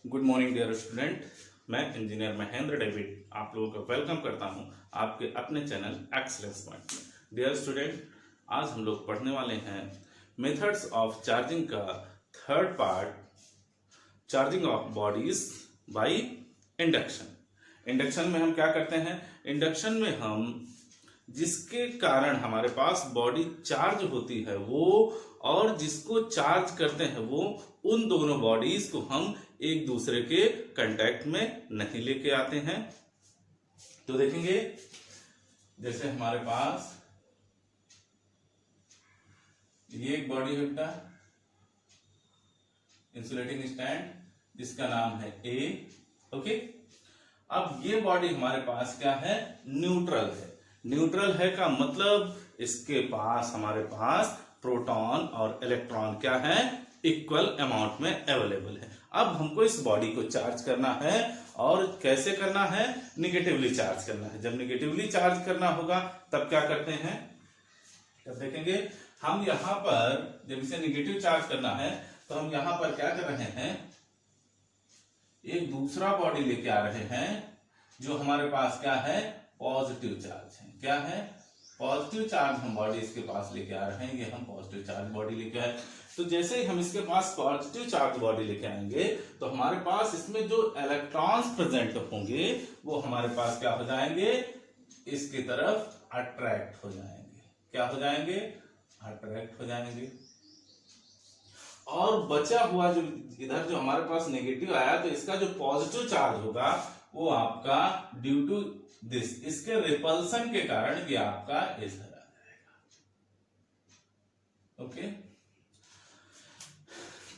Good morning dear student. मैं engineer Mahendra David आप लोगों को वेलकम करता हूं आपके अपने चैनल एक्सलेंस पॉइंट में। डियर स्टूडेंट, आज हम लोग पढ़ने वाले हैं मेथड्स ऑफ चार्जिंग का third part, charging of bodies by induction. Induction में हम क्या करते हैं? इंडक्शन में हम जिसके कारण हमारे पास बॉडी चार्ज होती है वो और जिसको चार्ज करते हैं वो, उन दोनों बॉडीज को हम एक दूसरे के कांटेक्ट में नहीं लेके आते हैं। तो देखेंगे जैसे हमारे पास ये एक बॉडी है बेटा, इंसुलेटिंग स्टैंड, जिसका नाम है ए। ओके, अब ये बॉडी हमारे पास क्या है? न्यूट्रल है। न्यूट्रल है का मतलब इसके पास हमारे पास प्रोटॉन और इलेक्ट्रॉन क्या है? इक्वल अमाउंट में अवेलेबल है। अब हमको इस बॉडी को चार्ज करना है और कैसे करना है? निगेटिवली चार्ज करना है। जब निगेटिवली चार्ज करना होगा तब क्या करते हैं? तब देखेंगे हम यहां पर जब इसे निगेटिव चार्ज करना है तो हम यहां पर क्या कर रहे हैं? एक दूसरा बॉडी लेके आ रहे हैं जो हमारे पास क्या है? पॉजिटिव चार्ज है। क्या है? पॉजिटिव चार्ज हम बॉडी इसके पास लेके आ रहे हैं। ये हम पॉजिटिव चार्ज बॉडी लेके आए। तो जैसे ही हम इसके पास पॉजिटिव चार्ज बॉडी लेके आएंगे तो हमारे पास इसमें जो इलेक्ट्रॉन्स प्रेजेंट होंगे वो हमारे पास क्या हो जाएंगे? इसकी तरफ अट्रैक्ट हो जाएंगे। क्या हो जाएंगे? अट्रैक्ट हो जाएंगे। और बचा हुआ जो इधर जो हमारे पास नेगेटिव आया तो इसका जो पॉजिटिव चार्ज होगा वो आपका ड्यू टू दिस, इसके रिपल्सन के कारण ये आपका इस तरह आ जाएगा। ओके,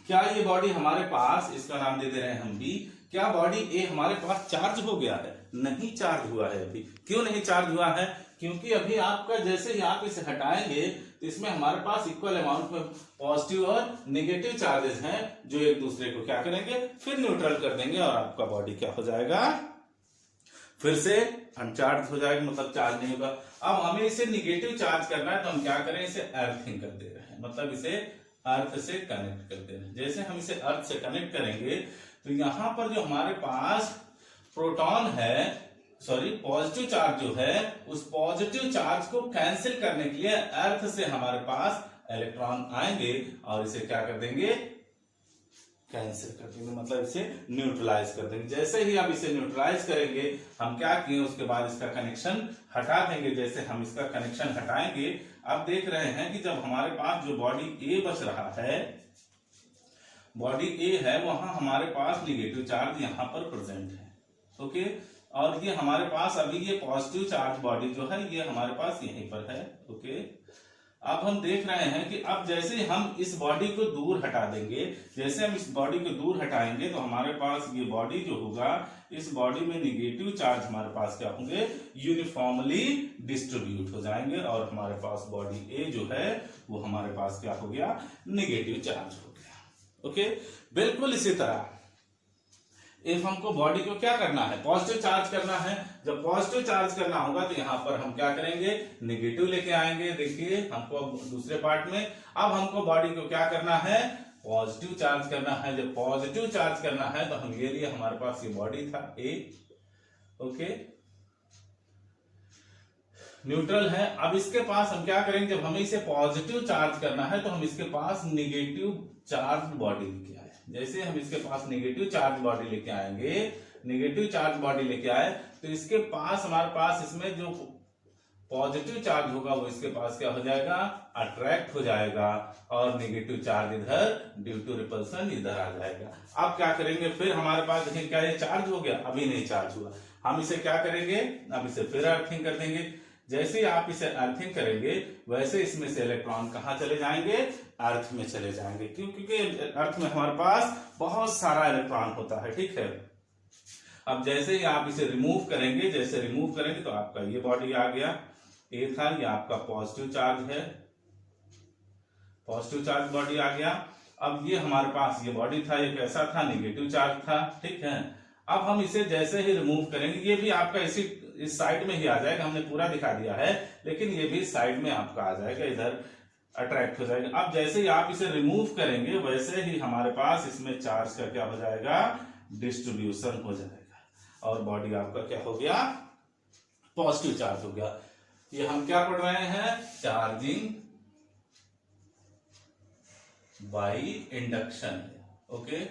क्या ये बॉडी हमारे पास, इसका नाम दे दे रहे हैं हम बी, क्या बॉडी ए हमारे पास चार्ज हो गया है? नहीं चार्ज हुआ है अभी। क्यों नहीं चार्ज हुआ है? क्योंकि अभी आपका जैसे ही आप इसे हटाएंगे तो इसमें हमारे पास इक्वल अमाउंट में पॉजिटिव और नेगेटिव चार्जेस हैं जो एक दूसरे को क्या करेंगे? फिर न्यूट्रल कर देंगे और आपका बॉडी क्या हो जाएगा? फिर से अनचार्ज हो जाएगा, मतलब चार्ज नहीं होगा। अब हमें इसे निगेटिव चार्ज करना है तो हम क्या करें? इसे अर्थिंग कर दे रहे हैं, मतलब इसे अर्थ से कनेक्ट कर दे रहे हैं। जैसे हम इसे अर्थ से कनेक्ट करेंगे तो यहां पर जो हमारे पास प्रोटॉन है, सॉरी पॉजिटिव चार्ज जो है, उस पॉजिटिव चार्ज को कैंसिल करने के लिए अर्थ से हमारे पास इलेक्ट्रॉन आएंगे और इसे क्या कर देंगे? कैंसिल कर देंगे, मतलब इसे न्यूट्रलाइज कर देंगे। जैसे ही आप इसे न्यूट्रलाइज करेंगे हम क्या किए? उसके बाद इसका कनेक्शन हटा देंगे। जैसे हम इसका कनेक्शन हटाएंगे, आप देख रहे हैं कि जब हमारे पास जो बॉडी ए बच रहा है, बॉडी ए है, वहां हमारे पास निगेटिव चार्ज यहां पर प्रेजेंट है। ओके, और ये हमारे पास अभी ये पॉजिटिव चार्ज बॉडी जो है ये हमारे पास यहीं पर है। ओके, अब हम देख रहे हैं कि अब जैसे हम इस बॉडी को दूर हटा देंगे, जैसे हम इस बॉडी को दूर हटाएंगे तो हमारे पास ये बॉडी जो होगा, इस बॉडी में निगेटिव चार्ज हमारे पास क्या होंगे? यूनिफॉर्मली डिस्ट्रीब्यूट हो जाएंगे और हमारे पास बॉडी ए जो है वो हमारे पास क्या हो गया? निगेटिव चार्ज हो गया। ओके, बिल्कुल इसी तरह इफ हमको बॉडी को क्या करना है? पॉजिटिव चार्ज करना है। जब पॉजिटिव चार्ज करना होगा तो यहां पर हम क्या करेंगे? निगेटिव लेके आएंगे। देखिए हमको दूसरे पार्ट में अब हमको बॉडी को क्या करना है? पॉजिटिव चार्ज करना है। जब पॉजिटिव चार्ज करना है तो हम ये लिए, हमारे पास ये बॉडी था ए। ओके, न्यूट्रल है। अब इसके पास हम क्या करेंगे? जब हमें इसे पॉजिटिव चार्ज करना है तो हम इसके पास निगेटिव चार्ज बॉडी लेके आए। जैसे हम इसके पास निगेटिव चार्ज बॉडी लेके आएंगे, निगेटिव चार्ज बॉडी लेके आए तो इसके पास हमारे पास इसमें जो पॉजिटिव चार्ज होगा वो इसके पास क्या हो जाएगा? अट्रैक्ट हो जाएगा और निगेटिव चार्ज इधर ड्यू टू रिपल्सन इधर आ जाएगा। अब क्या करेंगे? फिर हमारे पास देखिए क्या ये चार्ज हो गया? अभी नहीं चार्ज हुआ। हम इसे क्या करेंगे? अब इसे फिर अर्थिंग कर देंगे। जैसे ही आप इसे अर्थिंग करेंगे वैसे इसमें से इलेक्ट्रॉन कहां चले जाएंगे? अर्थ में चले जाएंगे। क्यों? क्योंकि अर्थ में हमारे पास बहुत सारा इलेक्ट्रॉन होता है। ठीक है, अब जैसे ही आप इसे रिमूव करेंगे, जैसे रिमूव करेंगे तो आपका ये बॉडी आ गया, ए था, ये आपका पॉजिटिव चार्ज है, पॉजिटिव चार्ज बॉडी आ गया। अब ये हमारे पास ये बॉडी था, ये कैसा था? निगेटिव चार्ज था। ठीक है, अब हम इसे जैसे ही रिमूव करेंगे, ये भी आपका इस साइड में ही आ जाएगा। हमने पूरा दिखा दिया है लेकिन ये भी साइड में आपका आ जाएगा, इधर अट्रैक्ट हो जाएगा। अब जैसे ही आप इसे रिमूव करेंगे वैसे ही हमारे पास इसमें चार्ज का क्या हो जाएगा? डिस्ट्रीब्यूशन हो जाएगा और बॉडी आपका क्या हो गया, पॉजिटिव चार्ज हो गया। ये हम क्या पढ़ रहे हैं, charging by induction. Okay,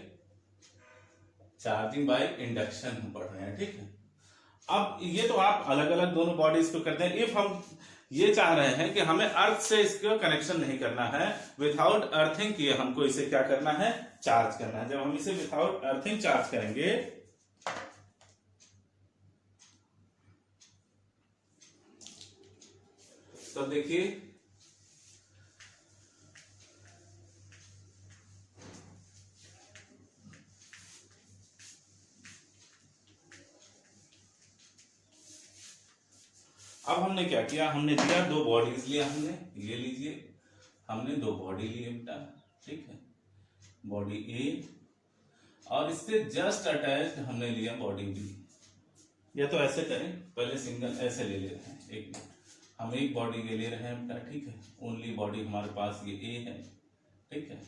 charging by induction हम पढ़ रहे हैं, ठीक है। अब ये तो आप अलग अलग दोनों बॉडीज को करते हैं। इफ हम ये चाह रहे हैं कि हमें अर्थ से इसको कनेक्शन नहीं करना है, विदाउट अर्थिंग किए हमको इसे क्या करना है, चार्ज करना है। जब हम इसे विदाउट अर्थिंग चार्ज करेंगे तो देखिए अब हमने क्या किया, हमने दिया दो बॉडीज लिया, हमने ये लीजिए, हमने दो बॉडी लिए बेटा, ठीक है, बॉडी ए और इससे जस्ट अटैच्ड हमने लिया बॉडी बी। या तो ऐसे करें, पहले सिंगल ऐसे ले रहे हैं, एक मिनट, हम एक बॉडी के ले रहे हैं बेटा, ठीक है, ओनली बॉडी हमारे पास ये ए है, ठीक है।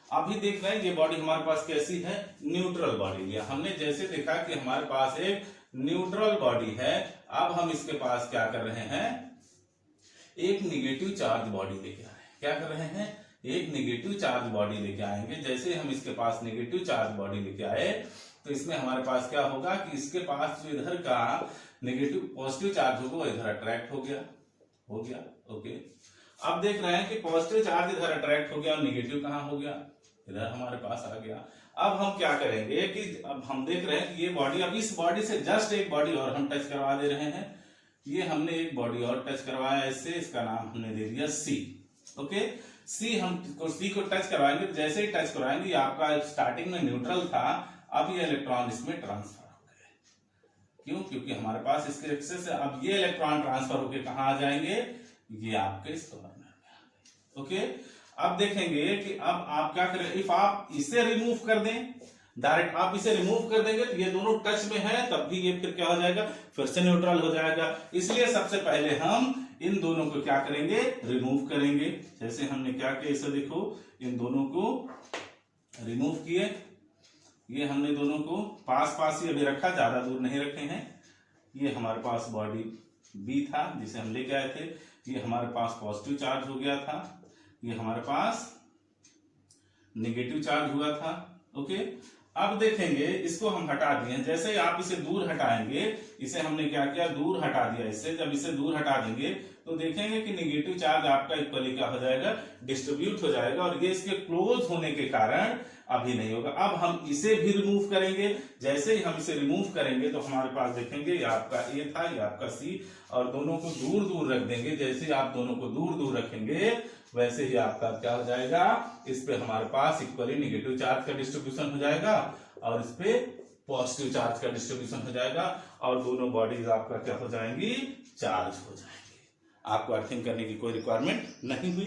अभी देख रहे हैं ये बॉडी हमारे पास कैसी है, न्यूट्रल बॉडी लिया हमने। जैसे देखा कि हमारे पास एक न्यूट्रल बॉडी है, अब हम इसके पास क्या कर रहे हैं, एक निगेटिव चार्ज बॉडी लेके आ रहे हैं। क्या कर रहे हैं, एक निगेटिव चार्ज बॉडी लेके आएंगे। जैसे हम इसके पास निगेटिव चार्ज बॉडी लेके आए तो इसमें हमारे पास क्या होगा कि इसके पास जो इधर का नेगेटिव पॉजिटिव चार्ज होगा वो इधर अट्रैक्ट हो गया, ओके। अब देख रहे हैं कि पॉजिटिव चार्ज इधर अट्रैक्ट हो गया और निगेटिव कहां हो गया, इधर हमारे पास आ गया। अब हम क्या करेंगे कि अब हम देख रहे हैं कि ये बॉडी, अब इस बॉडी से जस्ट एक बॉडी और हम टच करवा दे रहे हैं। ये हमने एक बॉडी और टच करवाया इससे, इसका नाम हमने दे दिया सी, ओके। सी को टच करवाएंगे, जैसे ही टच करवाएंगे, आपका स्टार्टिंग में न्यूट्रल था, अब ये इलेक्ट्रॉन इसमें ट्रांसफर हो गए। क्यों, क्योंकि हमारे पास इसके एक्सेस से अब ये इलेक्ट्रॉन ट्रांसफर होकर कहां आ जाएंगे, ये आपके इस कॉर्नर में आ गए, ओके। अब देखेंगे कि अब आप क्या करें, इफ आप इसे रिमूव कर दें, डायरेक्ट आप इसे रिमूव कर देंगे तो ये दोनों टच में है, तब भी ये फिर क्या हो जाएगा, फिर से न्यूट्रल हो जाएगा। इसलिए सबसे पहले हम इन दोनों को क्या करेंगे, रिमूव करेंगे। जैसे हमने क्या किया, इसे देखो, इन दोनों को रिमूव किए, ये हमने दोनों को पास पास ही अभी रखा, ज्यादा दूर नहीं रखे हैं। ये हमारे पास बॉडी बी था जिसे हम लेके आए थे, ये हमारे पास पॉजिटिव चार्ज हो गया था, ये हमारे पास नेगेटिव चार्ज हुआ था, ओके। अब देखेंगे इसको हम हटा दिए, जैसे ही आप इसे दूर हटाएंगे, इसे हमने क्या किया, दूर हटा दिया इससे। जब इसे दूर हटा देंगे तो देखेंगे कि नेगेटिव चार्ज आपका इक्वली क्या हो जाएगा, डिस्ट्रीब्यूट हो जाएगा, और ये इसके क्लोज होने के कारण अभी नहीं होगा। अब हम इसे भी रिमूव करेंगे। जैसे ही हम इसे रिमूव करेंगे तो हमारे पास देखेंगे ये आपका ए था, ये आपका सी, और दोनों को दूर दूर रख देंगे। जैसे ही आप दोनों को दूर दूर रखेंगे वैसे ही आपका क्या हो जाएगा, इस पे हमारे पास इक्वली नेगेटिव चार्ज का डिस्ट्रीब्यूशन हो जाएगा और इस पे पॉजिटिव चार्ज का डिस्ट्रीब्यूशन हो जाएगा, और दोनों बॉडीज आपका क्या हो जाएंगी, चार्ज हो जाएंगी। आपको अर्थिंग करने की कोई रिक्वायरमेंट नहीं हुई।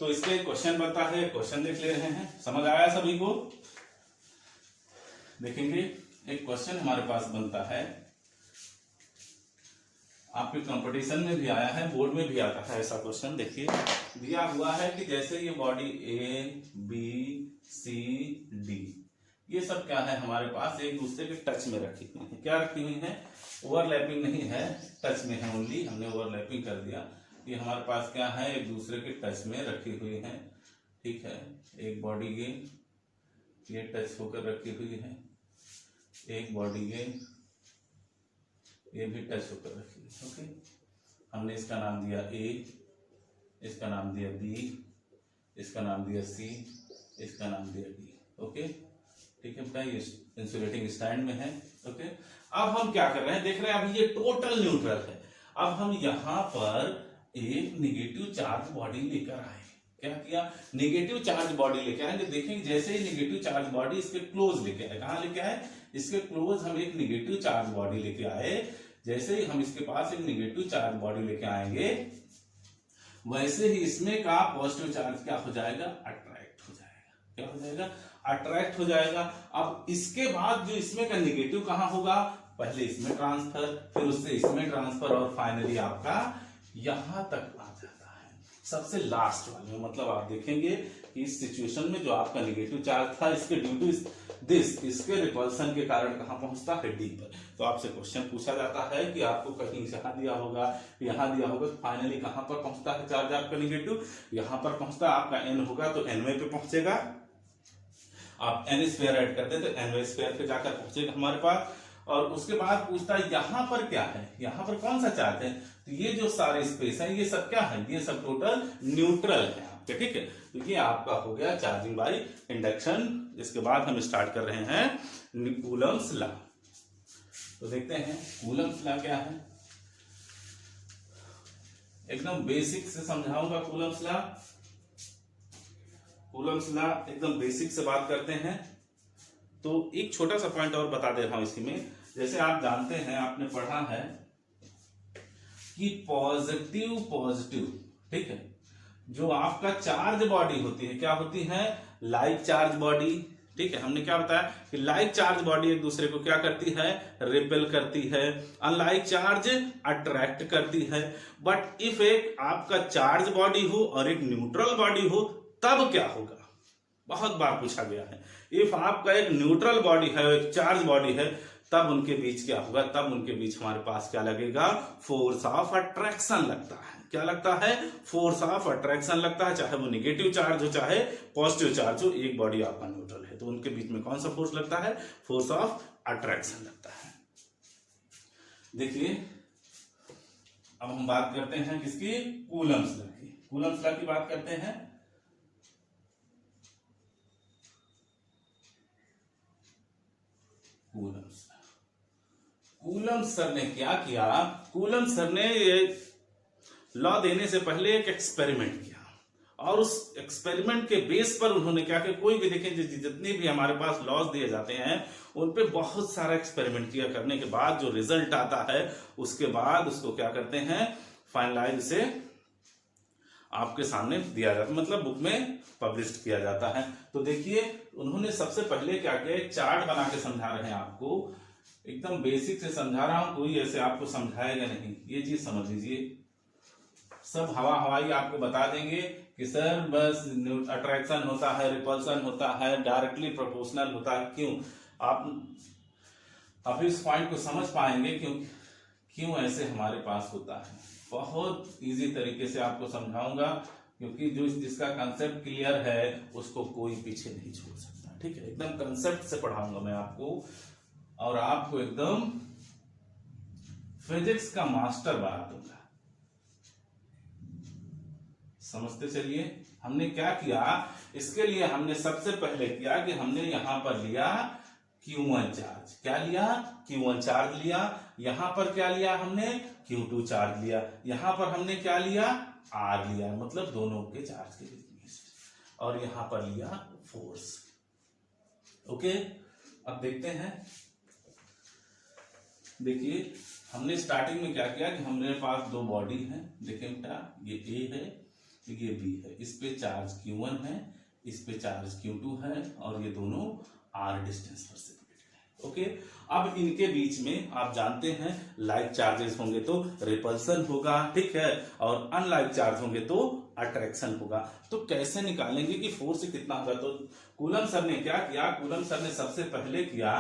तो इसके क्वेश्चन बनता है, क्वेश्चन देख ले रहे हैं, समझ आया सभी को। देखेंगे एक क्वेश्चन हमारे पास बनता है, आपके कंपटीशन में भी आया है, बोर्ड में भी आता है ऐसा क्वेश्चन। देखिए दिया हुआ है कि जैसे ये body A B C D, ये सब क्या है हमारे पास, एक दूसरे के टच में रखी हुई है। क्या रखी हुई है, ओवरलैपिंग नहीं है, टच में है ओनली, हमने ओवरलैपिंग कर दिया। ये हमारे पास क्या है, एक दूसरे के टच में रखी हुई है, ठीक है। एक बॉडी ये टच होकर रखी हुई है, एक बॉडी ये भी टच होकर रखी है, ओके। हमने इसका नाम दिया ए, इसका नाम दिया बी, इसका नाम दिया सी, इसका नाम दिया डी, ओके, ठीक है बेटा। ये इंसुलेटिंग स्टैंड में है, ओके। अब हम क्या कर रहे हैं, देख रहे हैं अभी ये टोटल न्यूट्रल है। अब हम यहां पर एक निगेटिव चार्ज बॉडी लेकर आए। क्या किया, निगेटिव चार्ज बॉडी लेके आएंगे। देखेंगे जैसे ही निगेटिव चार्ज बॉडी इसके क्लोज लेके आए, कहां लेके आए, इसके क्लोज हम एक निगेटिव चार्ज बॉडी लेके आए। जैसे ही हम इसके पास एक निगेटिव चार्ज बॉडी लेके आएंगे, वैसे ही इसमें का पॉजिटिव चार्ज क्या हो जाएगा, अट्रैक्ट हो जाएगा। क्या हो जाएगा, अट्रैक्ट हो जाएगा। अब इसके बाद जो इसमें का निगेटिव कहां होगा, पहले इसमें ट्रांसफर, फिर उससे इसमें ट्रांसफर, और फाइनली आपका यहां तक आ जाता है। सबसे लास्ट वाले में, मतलब आप देखेंगे कि इस सिचुएशन में जो आपका नेगेटिव चार्ज था, इसके ड्यू टू दिस, इसके रिपल्सन के कारण कहां पहुंचता है, डी पर। तो आपसे क्वेश्चन पूछा जाता है कि आपको कहीं यहाँ दिया होगा, यहाँ दिया होगा, तो फाइनली कहां पर पहुंचता है चार्ज आपका नेगेटिव, यहां पर पहुंचता है। आपका एन होगा तो एनवे पे पहुंचेगा, आप एन स्क्वायर ऐड कर दे तो एनवे स्क्वायर पे जाकर पहुंचेगा हमारे पास। और उसके बाद पूछता है यहां पर क्या है, यहां पर कौन सा चार्ज है, तो ये जो सारे स्पेस है ये सब क्या है, ये सब टोटल न्यूट्रल है आपके, ठीक है। तो ये आपका हो गया चार्जिंग बाय इंडक्शन। इसके बाद हम स्टार्ट कर रहे हैं कूलम्स लॉ। तो देखते हैं कूलम्स लॉ क्या है, एकदम बेसिक से समझाऊंगा कूलम्स लॉ। कूलम्स लॉ एकदम बेसिक से बात करते हैं। तो एक छोटा सा पॉइंट और बता दे रहा हूं इसी में, जैसे आप जानते हैं, आपने पढ़ा है कि पॉजिटिव, ठीक है, जो आपका चार्ज बॉडी होती है, क्या होती है, लाइक चार्ज बॉडी, ठीक है। हमने क्या बताया कि लाइक चार्ज बॉडी एक दूसरे को क्या करती है, रिपेल करती है, अनलाइक चार्ज अट्रैक्ट करती है। बट इफ एक आपका चार्ज बॉडी हो और एक न्यूट्रल बॉडी हो, तब क्या होगा, बहुत बार पूछा गया है। इफ आपका एक न्यूट्रल बॉडी है, एक चार्ज बॉडी है, तब उनके बीच क्या होगा, तब उनके बीच हमारे पास क्या लगेगा, फोर्स ऑफ अट्रैक्शन लगता है। क्या लगता है, फोर्स ऑफ अट्रैक्शन लगता है, चाहे वो नेगेटिव चार्ज हो चाहे पॉजिटिव चार्ज हो। एक बॉडी आपका न्यूट्रल है तो उनके बीच में कौन सा फोर्स लगता है, फोर्स ऑफ अट्रैक्शन लगता है। देखिए अब हम बात करते हैं किसकी, कूलम्स लॉ की। कूलम्स लॉ की बात करते हैं। कूलम्स सर ने क्या किया, कूलम्स सर ने ये लॉ देने से पहले एक एक्सपेरिमेंट किया, और उस एक्सपेरिमेंट के बेस पर उन्होंने क्या किया, कोई भी देखें जितने भी हमारे पास लॉज दिए जाते हैं उन पे बहुत सारा एक्सपेरिमेंट किया, करने के बाद जो रिजल्ट आता है उसके बाद उसको क्या करते हैं, फाइनलाइज से आपके सामने दिया जाता है, मतलब बुक में पब्लिश किया जाता है। तो देखिए उन्होंने सबसे पहले क्या किया, एक चार्ट बना के समझा रहे हैं आपको, एकदम बेसिक से समझा रहा हूं, कोई ऐसे आपको समझाएगा नहीं, ये चीज समझ लीजिए। सब हवाई आपको बता देंगे कि सर बस अट्रैक्शन होता है, रिपल्सन होता है, डायरेक्टली प्रोपोर्शनल होता है। क्यों, आप इस पॉइंट को समझ पाएंगे क्यों ऐसे हमारे पास होता है। बहुत इजी तरीके से आपको समझाऊंगा, क्योंकि जिसका कंसेप्ट क्लियर है उसको कोई पीछे नहीं छोड़ सकता, ठीक है। एकदम कंसेप्ट से पढ़ाऊंगा मैं आपको, और आपको एकदम फिजिक्स का मास्टर बना दूंगा। समझते चलिए हमने क्या किया, इसके लिए हमने सबसे पहले किया कि हमने यहां पर लिया Q1 चार्ज, क्या लिया, Q1 चार्ज लिया। यहां पर क्या लिया हमने, Q2 चार्ज लिया। यहां पर हमने क्या लिया, R लिया, मतलब दोनों के चार्ज के बीच में, और यहां पर लिया फोर्स। ओके, अब देखते हैं। देखिए हमने स्टार्टिंग में क्या किया कि हमारे पास दो बॉडी है, देखिए बेटा, ये A है, ये B है, इस पे चार्ज Q1 है, इस पे चार्ज Q2 है, और ये दोनों R डिस्टेंस पर सेपरेटेड है। ओके, अब इनके बीच में आप जानते हैं लाइक चार्जेस होंगे तो रिपल्सन होगा, ठीक है, और अनलाइक चार्ज होंगे तो अट्रैक्शन होगा। तो कैसे निकालेंगे कि फोर्स कितना होगा, तो कूलम सर ने क्या किया, कूलम सर ने सबसे पहले किया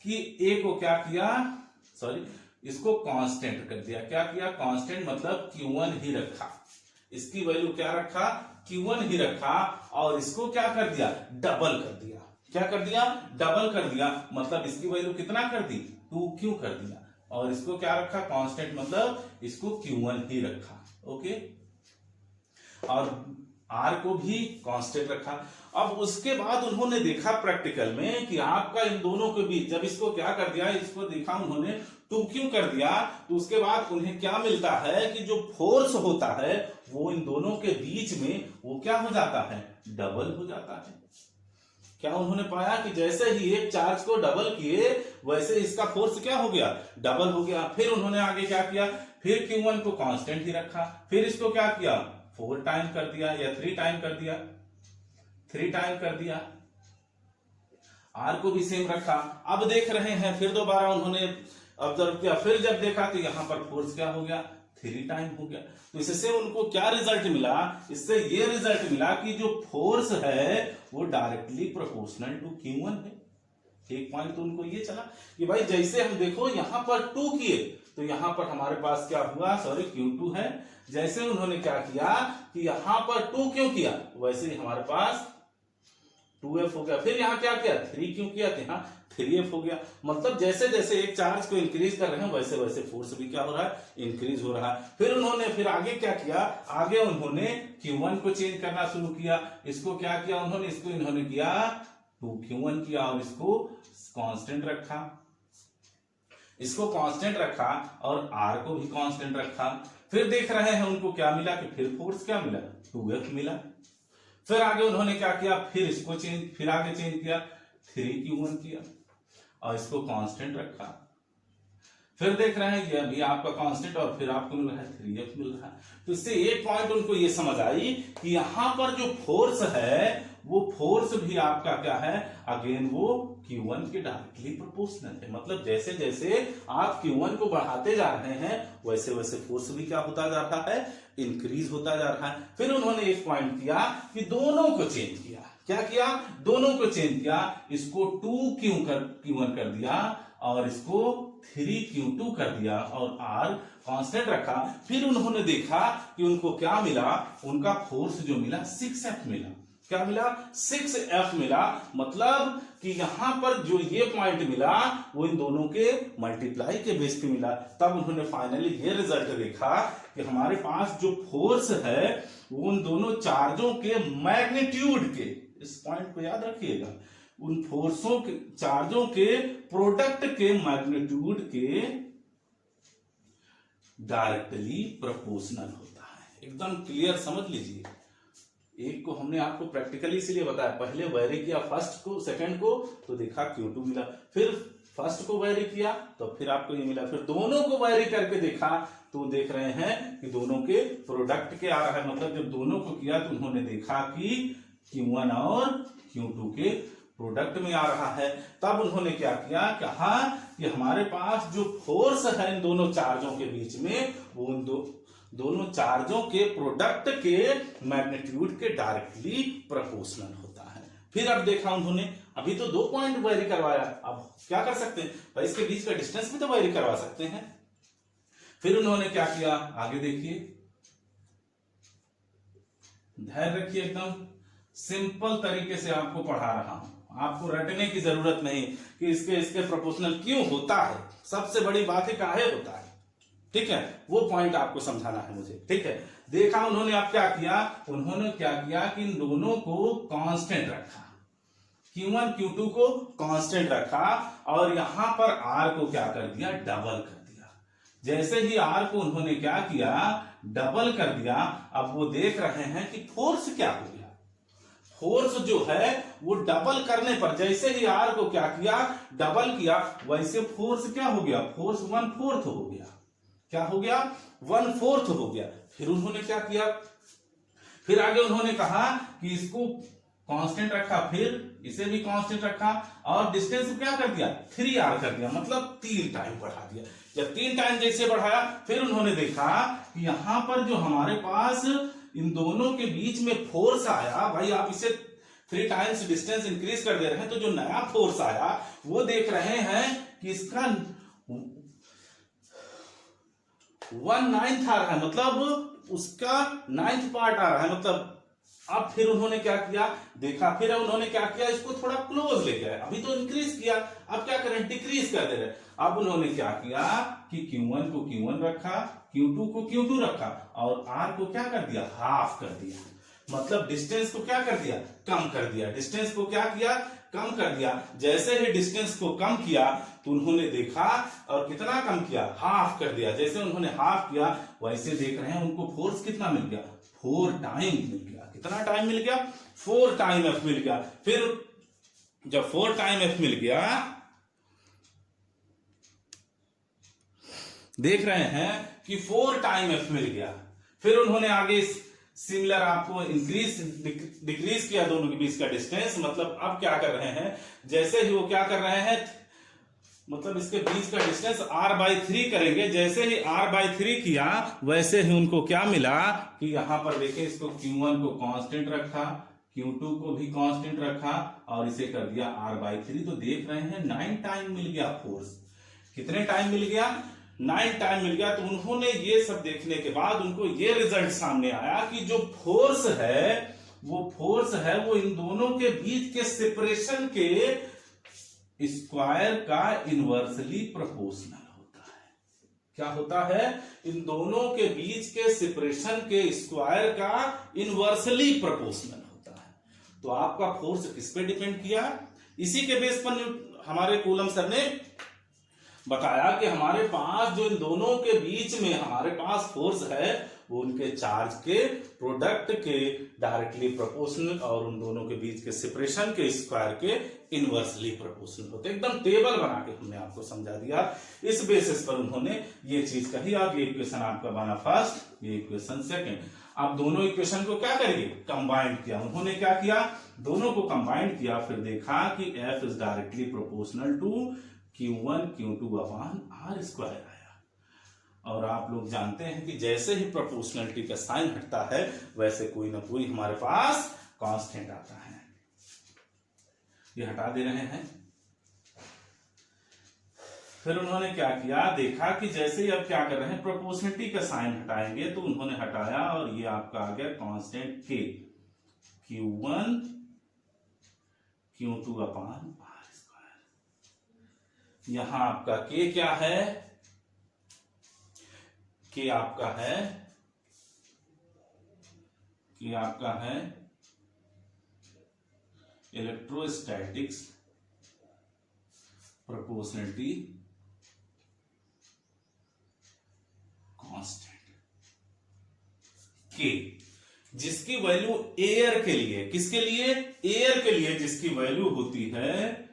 कि A को क्या किया, इसको कांस्टेंट कर दिया। क्या किया, कांस्टेंट मतलब Q1 ही रखा, इसकी वैल्यू क्या रखा, Q1 ही रखा, और इसको क्या कर दिया, डबल कर दिया। क्या कर दिया, डबल कर दिया, मतलब इसकी वैल्यू कितना कर दी, 2Q कर दिया, और इसको क्या रखा, कांस्टेंट मतलब इसको Q1 ही रखा। ओके, और R को भी कांस्टेंट रखा। अब उसके बाद उन्होंने देखा प्रैक्टिकल में कि आपका इन दोनों के बीच, जब इसको क्या कर दिया, इसको देखा उन्होंने 2Q कर दिया, तो उसके बाद उन्हें क्या मिलता है कि जो फोर्स होता है वो इन दोनों के बीच में वो क्या हो जाता है, डबल हो जाता है। क्या उन्होंने पाया कि जैसे ही एक चार्ज को डबल किए वैसे इसका फोर्स क्या हो गया, डबल हो गया। फिर उन्होंने आगे क्या किया, फिर Q1 को कांस्टेंट ही रखा, फिर इसको क्या किया, 4 टाइम कर दिया या 3 टाइम कर दिया, 3 टाइम कर दिया। R को भी सेम रखा। अब देख रहे हैं, फिर दोबारा उन्होंने ऑब्जर्व किया, फिर जब देखा तो यहां पर फोर्स क्या हो गया, 3 टाइम हो गया। तो इससे उनको क्या रिजल्ट मिला, इससे ये रिजल्ट मिला कि जो फोर्स है वो डायरेक्टली प्रोपोर्शनल टू Q1 है। एक पॉइंट तो उनको ये चला कि भाई जैसे हम देखो यहां पर 2 किए तो यहां पर हमारे पास क्या हुआ, सॉरी Q2 है। जैसे उन्होंने क्या किया कि यहां पर 2 क्यों किया, वैसे ही हमारे पास 2F हो गया। फिर यहां क्या किया, 3 क्यों किया, तो यहां 3F हो गया। मतलब जैसे जैसे एक चार्ज को इंक्रीज कर रहे हैं वैसे वैसे फोर्स भी क्या हो रहा है, इंक्रीज हो रहा है। फिर उन्होंने फिर आगे क्या किया, आगे उन्होंने Q1 को चेंज करना शुरू किया। इसको क्या किया उन्होंने, इसको इन्होंने किया 2Q1 किया और इसको कांस्टेंट रखा, इसको कांस्टेंट रखा और R को भी कांस्टेंट रखा। फिर देख रहे हैं उनको क्या मिला कि फिर फोर्स क्या मिला, 2F मिला। फिर आगे उन्होंने क्या किया, फिर इसको चेंज, फिर आगे चेंज किया, 3Q1 किया और इसको कांस्टेंट रखा। फिर देख रहे हैं ये अभी आपका कांस्टेंट और फिर आपको मिल रहा है 3F मिल रहा है। तो इससे एक पॉइंट उनको ये समझ आई कि यहां पर जो फोर्स है वो फोर्स भी आपका क्या है, अगेन वो Q1 के डायरेक्टली प्रोपोर्शनल है। मतलब जैसे जैसे आप Q1 को बढ़ाते जा रहे हैं वैसे वैसे फोर्स भी क्या होता जा रहा है, इंक्रीज होता जा रहा है। फिर उन्होंने एक पॉइंट किया कि दोनों को चेंज किया। क्या किया, दोनों को चेंज किया। इसको 2Q1 कर दिया और इसको 3Q2 कर दिया और R कांस्टेंट रखा। फिर उन्होंने देखा कि उनको क्या मिला, उनका फोर्स जो मिला 6F मिला। क्या मिला, 6F मिला। मतलब कि यहां पर जो ये पॉइंट मिला वो इन दोनों के मल्टीप्लाई के बेस पे मिला। तब उन्होंने फाइनली ये रिजल्ट देखा कि हमारे पास जो फोर्स है वो उन दोनों चार्जों के मैग्नीट्यूड के, इस पॉइंट को याद रखिएगा, उन फोर्सों के, चार्जों के प्रोडक्ट के मैग्नीट्यूड के डायरेक्टली प्रोपोर्शनल होता है। एकदम क्लियर समझ लीजिए। एक को हमने आपको प्रैक्टिकली इसीलिए बताया, पहले वेरी किया फर्स्ट को, सेकंड को, तो देखा Q2 मिला। फिर फर्स्ट को वेरी किया तो फिर आपको ये मिला। फिर दोनों को वेरी करके देखा तो देख रहे हैं कि दोनों के प्रोडक्ट के आ रहा है। मतलब जब दोनों को किया तो उन्होंने देखा कि Q1 और Q2 के प्रोडक्ट में आ रहा है। तब उन्होंने क्या किया, कहा कि हमारे पास जो फोर्स है इन दोनों चार्जों के बीच में वो उन दोनों चार्जों के प्रोडक्ट के मैग्नीट्यूड के डायरेक्टली प्रोपोर्शनल होता है। फिर अब देखा उन्होंने, अभी तो 2 पॉइंट वेरी करवाया, अब क्या कर सकते हैं भाई, इसके बीच का डिस्टेंस भी तो वेरी करवा सकते हैं। फिर उन्होंने क्या किया, आगे देखिए, ध्यान रखिए, एकदम सिंपल तरीके से आपको पढ़ा रहा हूं, आपको रटने की जरूरत नहीं कि इसके प्रोपोर्शनल क्यों होता है। सबसे बड़ी बात है काहे होता है, ठीक है, वो पॉइंट आपको समझाना है मुझे, ठीक है। देखा उन्होंने अब क्या किया, उन्होंने क्या किया कि इन दोनों को कांस्टेंट रखा, Q1 Q2 को कांस्टेंट रखा और यहां पर R को क्या कर दिया, डबल कर दिया। जैसे ही R को उन्होंने क्या किया, डबल कर दिया, अब वो देख रहे हैं कि फोर्स क्या हो गया, फोर्स जो है वो डबल करने पर जैसे ही R को क्या किया, डबल किया, वैसे फोर्स क्या हो गया, फोर्स 1/4 हो गया। क्या हो गया, 1/4 हो गया। फिर उन्होंने क्या किया, फिर आगे उन्होंने कहा कि इसको कांस्टेंट रखा, फिर इसे भी कांस्टेंट रखा और डिस्टेंस क्या कर दिया, 3R कर दिया, मतलब 3 टाइम बढ़ा दिया। जब 3 टाइम जैसे बढ़ाया, फिर उन्होंने देखा कि यहां पर जो हमारे पास इन दोनों के बीच में फोर्स आया, भाई आप इसे 3 टाइम्स डिस्टेंस इंक्रीज कर दे रहे हैं तो जो नया फोर्स आया वो देख रहे हैं कि इसका 1/9 आ रहा है, मतलब उसका 9th पार्ट आ रहा है। मतलब अब फिर उन्होंने क्या किया, देखा, फिर उन्होंने क्या किया, इसको थोड़ा क्लोज लेके आए। अभी तो इंक्रीज किया, अब क्या करें, डिक्रीज कर दे रहे। अब उन्होंने क्या किया कि Q1 को Q1 रखा, Q2 को Q2 रखा और R को क्या कर दिया, हाफ कर दिया। मतलब डिस्टेंस को क्या कर दिया, कम कर दिया। डिस्टेंस को क्या किया, कम कर दिया। जैसे ही डिस्टेंस को कम किया तो उन्होंने देखा और कितना कम किया, हाफ कर दिया। जैसे उन्होंने हाफ किया वैसे देख रहे हैं उनको फोर्स कितना मिल गया, 4 टाइम मिल गया। कितना टाइम मिल गया, 4 टाइम F मिल गया। फिर जब 4 टाइम F मिल गया, देख रहे हैं कि 4 टाइम F मिल गया। फिर उन्होंने आगे सिमिलर आपको इंक्रीज डिक्रीज किया दोनों के बीच का डिस्टेंस। मतलब अब क्या कर रहे हैं, जैसे ही वो क्या कर रहे हैं, मतलब इसके बीच का डिस्टेंस r/3 करेंगे। जैसे ही r/3 किया वैसे ही उनको क्या मिला कि यहां पर देखिए इसको Q1 को कांस्टेंट रखा, Q2 को भी कांस्टेंट रखा और इसे कर दिया r/3। तो देख रहे हैं 9 टाइम मिल गया फोर्स। कितने टाइम मिल गया? 9 टाइम मिल गया। तो उन्होंने ये सब देखने के बाद उनको ये रिजल्ट सामने आया कि जो फोर्स है वो इन दोनों के बीच के सेपरेशन के स्क्वायर का इनवर्सली प्रोपोर्शनल होता है। क्या होता है? इन दोनों के बीच के सेपरेशन के स्क्वायर का इनवर्सली प्रोपोर्शनल होता है। तो आपका फोर्स किस पे डिपेंड किया? इसी के बेस पर हमारे कूलम सर ने बताया कि हमारे पास जो इन दोनों के बीच में हमारे पास फोर्स है वो उनके चार्ज के प्रोडक्ट के डायरेक्टली प्रोपोर्शनल और उन दोनों के बीच के सेपरेशन के स्क्वायर के इनवर्सली प्रोपोर्शनल होते। एकदम टेबल बना के हमने आपको समझा दिया। इस बेसिस पर उन्होंने ये चीज कही। अब ये इक्वेशन आपका बना फर्स्ट, ये इक्वेशन सेकंड। आप दोनों इक्वेशन को क्या करिए? कंबाइन किया। उन्होंने क्या किया? दोनों को कंबाइन किया, फिर देखा कि F is directly proportional to Q1 Q2 upon R square आया। और आप लोग जानते हैं कि जैसे ही प्रोपोर्शनलिटी का साइन हटता है वैसे कोई ना कोई हमारे पास कांस्टेंट आता है। ये हटा दे रहे हैं। फिर उन्होंने क्या किया? देखा कि जैसे ही अब क्या कर रहे हैं, प्रोपोर्शनलिटी का साइन हटाएंगे। तो उन्होंने हटाया और ये आपका आ गया constant K, Q1 Q2 upon R square. यहां आपका K क्या है? K आपका है इलेक्ट्रोस्टैटिक्स प्रोपोर्शनलिटी कांस्टेंट K, जिसकी वैल्यू एयर के लिए, किसके लिए? एयर के लिए, जिसकी वैल्यू होती है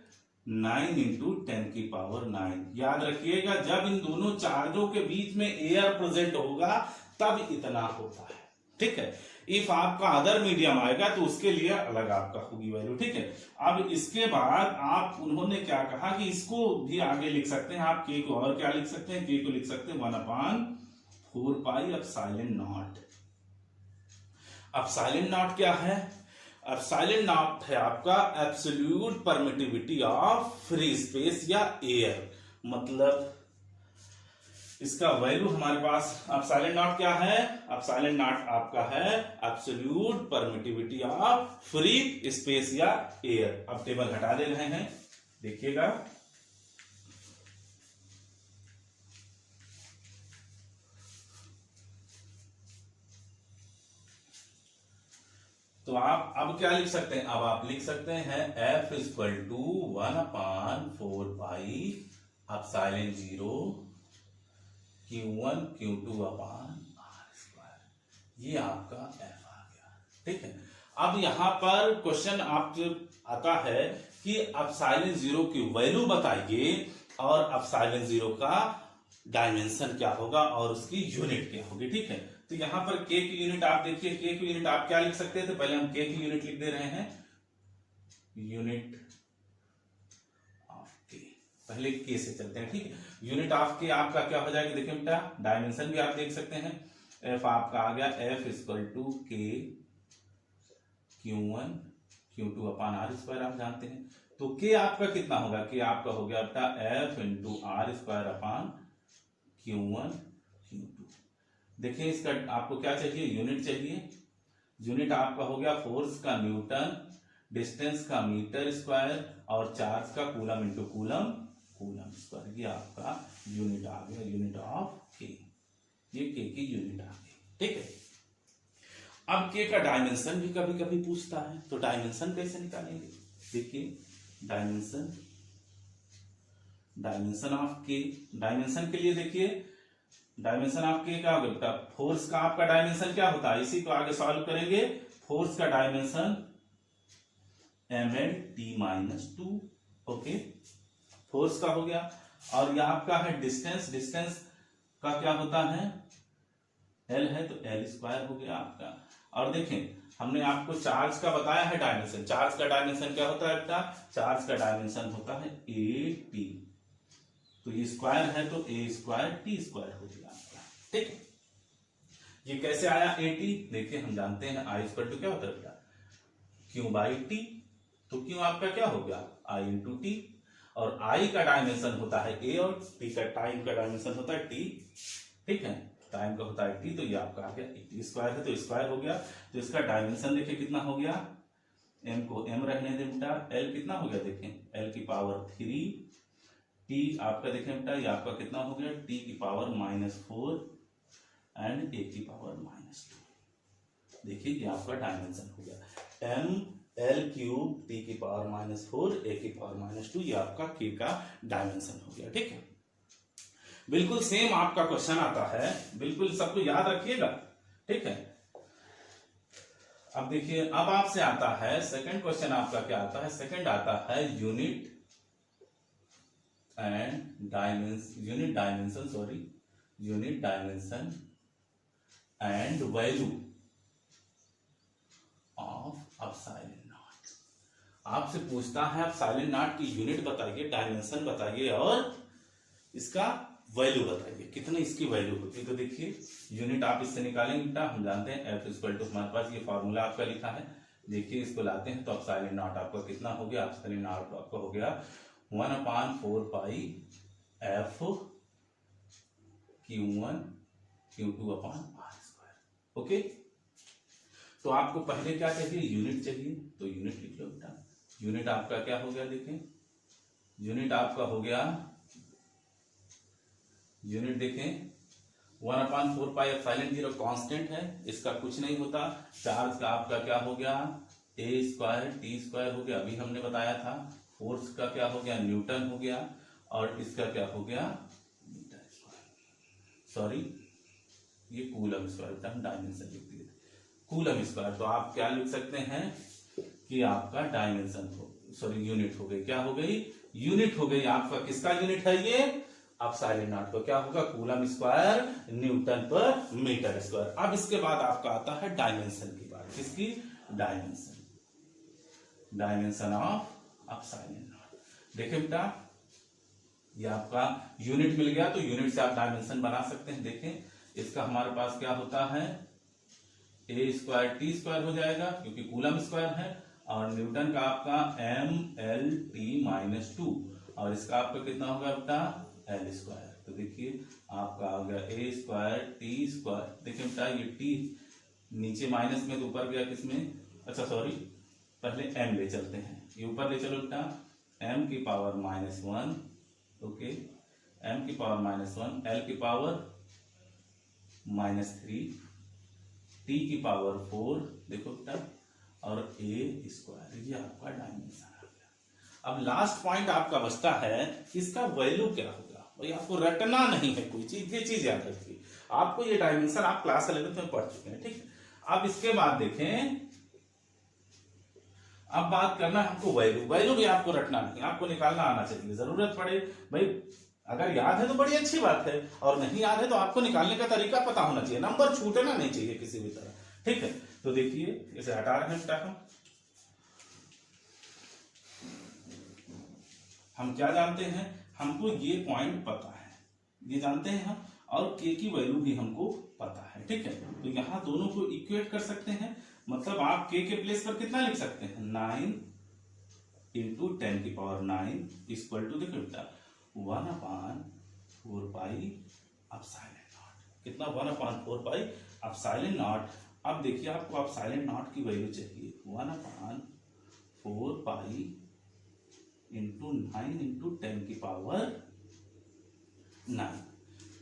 9 × 10⁹। याद रखिएगा, जब इन दोनों चार्जों के बीच में एयर प्रेजेंट होगा तब इतना होता है। ठीक है। इफ आपका अदर मीडियम आएगा तो उसके लिए अलग आपका होगी वैल्यू। ठीक है। अब इसके बाद आप उन्होंने क्या कहा कि इसको भी आगे लिख सकते हैं आप। K को और क्या लिख सकते हैं? K को लिख सकते हैं 1/4πε0। एप्सिलॉन क्या है? एप्सिलॉन है आपका absolute permittivity of free space या एयर। मतलब इसका वैल्यू हमारे पास एप्सिलॉन क्या है? एप्सिलॉन आपका है absolute permittivity of free space या एयर। अब टेबल हटा दे रहे हैं, देखिएगा। तो आप अब क्या लिख सकते हैं? अब आप लिख सकते हैं F = 1/4πε0 Q1 Q2 upon R square. ये आपका F आ गया। ठीक है। अब यहां पर क्वेश्चन आपसे आता है कि एप्सिलॉन0 की वैल्यू बताइए और एप्सिलॉन0 का डायमेंशन क्या होगा और उसकी यूनिट क्या होगी। ठीक है। तो यहां पर K की यूनिट आप देखिए। K की यूनिट आप क्या लिख सकते थे? पहले हम K की यूनिट लिख दे रहे हैं, यूनिट ऑफ K। पहले K से चलते हैं। ठीक है। यूनिट ऑफ K आपका क्या हो जाएगा? देखिए बेटा, डायमेंशन भी आप देख सकते हैं। F आपका आ गया F = K Q1 Q2 upon R square. आप जानते हैं। तो K आपका कितना होगा? K आपका हो गया बेटा F × R square upon Q1 Q2। देखिए इसका आपको क्या चाहिए? यूनिट चाहिए। यूनिट आपका हो गया फोर्स का न्यूटन, डिस्टेंस का मीटर स्क्वायर और चार्ज का कूलम इंटू कूलम स्क्वायर। ये आपका यूनिट आ गया, यूनिट ऑफ K। ये K की यूनिट आ गई। ठीक है। अब K का डायमेंशन भी कभी कभी पूछता है, तो डायमेंशन कैसे निकालेंगे? देखिए डायमेंशन ऑफ K। डायमेंशन के लिए देखिए, डायमेंशन ऑफ K क्या होगा बेटा? फोर्स का आपका डायमेंशन क्या होता है? इसी को आगे सॉल्व करेंगे। फोर्स का डायमेंशन mL/t-2। ओके, फोर्स का हो गया। और यह आपका है डिस्टेंस। डिस्टेंस का क्या होता है? L है तो L² हो गया आपका। और देखें, हमने आपको चार्ज का बताया है डायमेंशन। चार्ज का डायमेंशन क्या होता है बेटा? चार्ज का डायमेंशन होता है AT। तो ये स्क्वायर है तो ए स्क्वायर टी स्क्वायर हो गया आपका। ठीक है, ये कैसे आया एटी? देखिए हम जानते हैं आई स्क्वायर टू क्या होता है बेटा, क्यू बाई टी। तो क्यू आपका क्या हो गया, आई इंटू टी, और आई का डायमेंशन होता है ए और टी का टाइम का डायमेंशन होता है टी। ठीक है, टाइम का होता है टी, तो ये आपका आ गया टी स्क्वायर है तो स्क्वायर हो गया। तो इसका डायमेंशन देखिए कितना हो गया, एम को एम रहने दे बेटा, एल कितना हो गया देखें एल की पावर 3, टी आपका देखें बेटा ये आपका कितना हो गया टी की पावर -4 एंड ए की पावर -2। देखिए ये आपका डायमेंशन हो गया एम एल क्यूब टी की पावर -4 ए की पावर -2, ये आपका के का डायमेंशन हो गया। ठीक है, बिल्कुल सेम आपका क्वेश्चन आता है, बिल्कुल सबको याद रखिएगा। ठीक है, अब देखिए अब आपसे आता है सेकंड क्वेश्चन, आपका क्या आता है, सेकंड आता है unit dimension and value of epsilon not. आपसे पूछता है एप्सिलॉन नॉट की यूनिट बताइए, डायमेंशन बताइए और इसका वैल्यू बताइए, कितनी इसकी वैल्यू होती है। तो देखिए यूनिट आप इससे निकालेंगे बेटा, हम जानते हैं एफ इक्वल टू, हमारे पास ये फॉर्मूला आपका लिखा है। देखिए इसको लाते हैं तो एप्सिलॉन नॉट आपका कितना हो गया, एप्सिलॉन नॉट आपका हो गया 1/4 pi F Q1 Q2 upon R square. Okay, तो आपको पहले क्या चाहिए, यूनिट चाहिए, तो यूनिट लिख लो बेटा। यूनिट आपका क्या हो गया, देखें यूनिट आपका हो गया, यूनिट देखें 1/4 पाई एप्सिलॉन 0 कांस्टेंट है, इसका कुछ नहीं होता। चार्ज का आपका क्या हो गया, ए स्क्वायर टी स्क्वायर हो गया, अभी हमने बताया था। फोर्स का क्या हो गया, न्यूटन हो गया, और इसका क्या हो गया, मीटर स्क्वायर, सॉरी ये कूलम स्क्वायर, हम डायमेंशन लिख दिए कूलम स्क्वायर। तो आप क्या लिख सकते हैं कि आपका डायमेंशन हो, सॉरी यूनिट हो गई, क्या हो गई, यूनिट हो गई आपका, किसका यूनिट है ये, एप्सिलॉन नॉट को क्या होगा, कूलम स्क्वायर न्यूटन पर मीटर स्क्वायर। अब इसके बाद आपका आता है डायमेंशन की बात, किसकी, डायमेंशन ऑफ एप्सिलॉन नॉट। देखिए बेटा ये आपका यूनिट मिल गया, तो यूनिट से आप डायमेंशन बना सकते हैं। देखें इसका हमारे पास क्या होता है, ए स्क्वायर टी स्क्वायर हो जाएगा क्योंकि कूलम स्क्वायर है, और न्यूटन का आपका m/L/T-2, और इसका आपका कितना होगा बेटा, एल स्क्वायर। तो देखिए आपका आ गया ए स्क्वायर टी स्क्वायर। देखिए बेटा ये टी नीचे माइनस में तो ऊपर गया किसमें, अच्छा सॉरी पहले एम ले चलते हैं, ये ऊपर ले चलो बेटा, एम की पावर -1, ओके एम की पावर -1, एल की पावर -3, टी की पावर 4, देखो बेटा, और ए स्क्वायर, ये आपका डायमेंशन आ गया। अब लास्ट पॉइंट आपका बचता है, इसका वैल्यू क्या होगा। भाई आपको रटना नहीं है कोई चीज, ये चीज याद रखिए, आपको ये डायमेंशन आप क्लास 11th में पढ़ चुके हैं। ठीक, अब इसके बाद देखें, अब बात करना है हमको वैल्यू भी आपको रटना नहीं, आपको निकालना आना चाहिए, जरूरत पड़े भाई अगर याद है तो बड़ी अच्छी बात है, और नहीं याद है तो आपको निकालने का तरीका पता होना चाहिए, नंबर छूटना नहीं चाहिए किसी भी तरह। ठीक है, तो देखिए इसे हटा रहे हैं बेटा, हम क्या जानते हैं, हमको ये पॉइंट पता है, ये जानते हैं हम, और के की वैल्यू भी हमको पता है। ठीक है, तो यहां दोनों को इक्वेट कर सकते हैं, मतलब आप के प्लेस पर कितना लिख सकते हैं, 9 × 10⁹ इक्वल टू, देखो बेटा 1/4 पाई एप्सिलॉन नॉट, कितना 1/4 पाई एप्सिलॉन नॉट। अब देखिए आपको एप्सिलॉन नॉट की वैल्यू चाहिए, 1/4 पाई इंटू 9 × 10⁹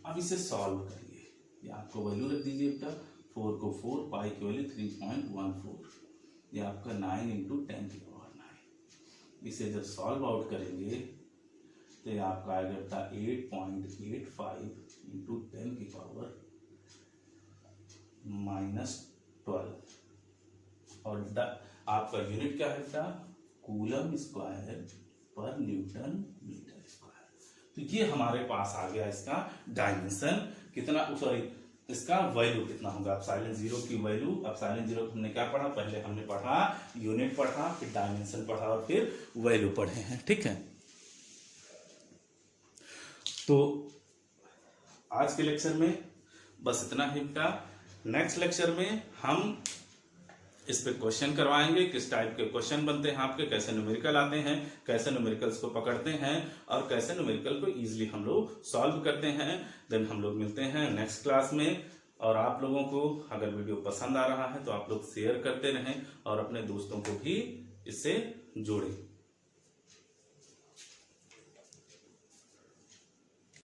अब इसे सॉल्व करिए, ये आपको वैल्यू रख दीजिए बेटा, 4 को 4, पाई की वैल्यू 3.14, ये आपका 9 × 10⁹ इसे जब सॉल्व आउट करेंगे तो ये आपका आएगा बेटा 8.85 × 10⁻⁻12, और आपका यूनिट क्या है बेटा, कूलम स्क्वायर पर न्यूटन मीटर स्क्वायर। तो ये हमारे पास आ गया इसका डायमेंशन कितना, सॉरी इसका वैल्यू कितना होगा, एप्सिलॉन 0 की वैल्यू। एप्सिलॉन 0 हमने क्या पढ़ा, पहले हमने पढ़ा यूनिट पढ़ा, फिर डायमेंशन पढ़ा, और फिर वैल्यू पढ़े हैं। ठीक है, तो आज के लेक्चर में बस इतना ही था। नेक्स्ट लेक्चर में हम इस पे क्वेश्चन करवाएंगे, किस टाइप के क्वेश्चन बनते हैं आपके, कैसे न्यूमेरिकल आते हैं, कैसे न्यूमेरिकल्स को पकड़ते हैं और कैसे न्यूमेरिकल को इजीली हम लोग सॉल्व करते हैं। देन हम लोग मिलते हैं नेक्स्ट क्लास में। और आप लोगों को अगर वीडियो पसंद आ रहा है तो आप लोग शेयर करते रहें और अपने दोस्तों को भी इससे जोड़ें।